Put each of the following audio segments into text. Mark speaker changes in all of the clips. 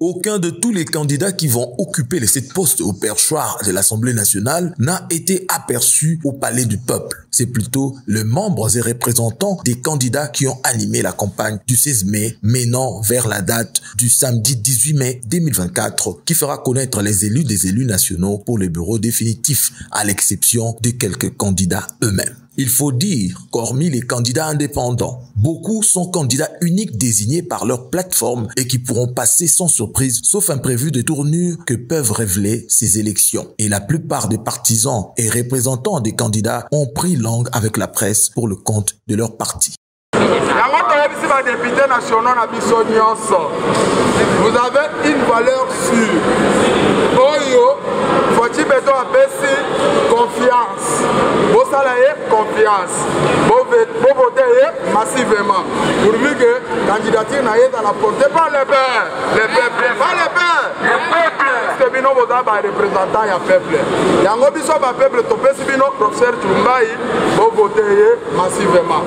Speaker 1: Aucun de tous les candidats qui vont occuper les 7 postes au perchoir de l'Assemblée nationale n'a été aperçu au Palais du Peuple. C'est plutôt les membres et représentants des candidats qui ont animé la campagne du 16 mai, menant vers la date du samedi 18 mai 2024, qui fera connaître les élus des élus nationaux pour le bureau définitif, à l'exception de quelques candidats eux-mêmes. Il faut dire qu'hormis les candidats indépendants, beaucoup sont candidats uniques désignés par leur plateforme et qui pourront passer sans surprise, sauf imprévu de tournure que peuvent révéler ces élections. Et la plupart des partisans et représentants des candidats ont pris langue avec la presse pour le compte de leur parti.
Speaker 2: Vous avez une valeur sûre. Faut-il confiance. Vous avez confiance. Vous votez massivement. Pour lui que la candidature n'a été apportée par le peuple. Le peuple. Pas le peuple. Le peuple. Parce que vous avez des représentants du peuple. Il y a un peuple qui est le professeur Chumbaï. Vous votez massivement.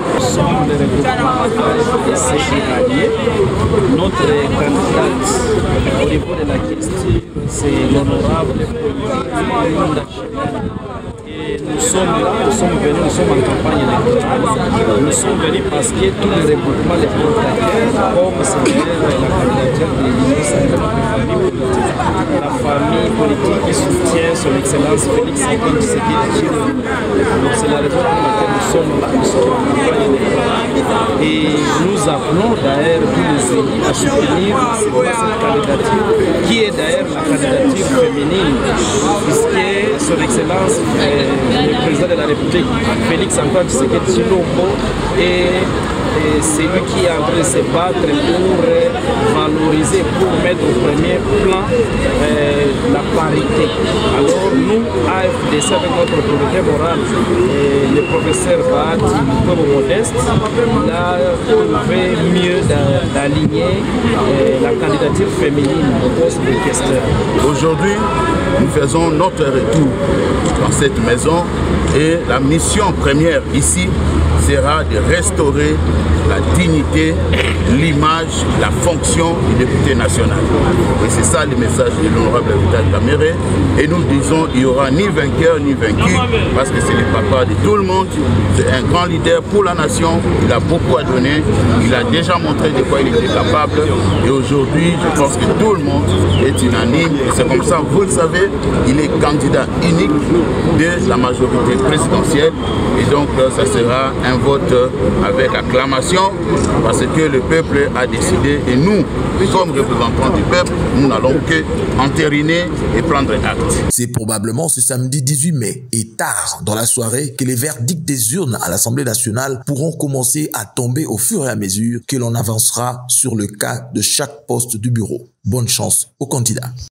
Speaker 3: Notre candidate au niveau de la question, c'est l'honorable et nous sommes en campagne électorale. Nous sommes venus parce que tous les regroupements les protégés, comme c'est la candidature de la famille politique qui soutient son excellence Félix Antoine Tshisekedi. C'est la raison pour laquelle nous sommes là, nous sommes en campagne électorale. Et nous appelons d'ailleurs tous les élus à soutenir cette candidature, qui est d'ailleurs la candidature féminine, puisque son excellence le président de la République, Félix Antoine Tshisekedi Tshilombo, et c'est lui qui est en train de se battre pour valoriser, pour mettre au premier plan la parité. Alors nous, AFDC, avec notre autorité morale, le professeur Baat, du peuple modeste, là, trouvé mieux d'aligner la candidature féminine au poste de questeur.
Speaker 4: Aujourd'hui, nous faisons notre retour dans cette maison et la mission première ici sera de restaurer la dignité, l'image, la fonction du député national. Et c'est ça le message de l'honorable Vital Kamerhe. Et nous disons qu'il n'y aura ni vainqueur ni vaincu, parce que c'est le papa de tout le monde. C'est un grand leader pour la nation. Il a beaucoup à donner. Il a déjà montré de quoi il était capable. Et aujourd'hui, je pense que tout le monde est unanime. Et c'est comme ça, vous le savez, il est candidat unique de la majorité présidentielle. Et donc, ça sera un vote avec acclamation, parce que le peuple a décidé et nous, comme représentants du peuple, nous n'allons que entériner et prendre acte.
Speaker 1: C'est probablement ce samedi 18 mai et tard dans la soirée que les verdicts des urnes à l'Assemblée nationale pourront commencer à tomber au fur et à mesure que l'on avancera sur le cas de chaque poste du bureau. Bonne chance aux candidats.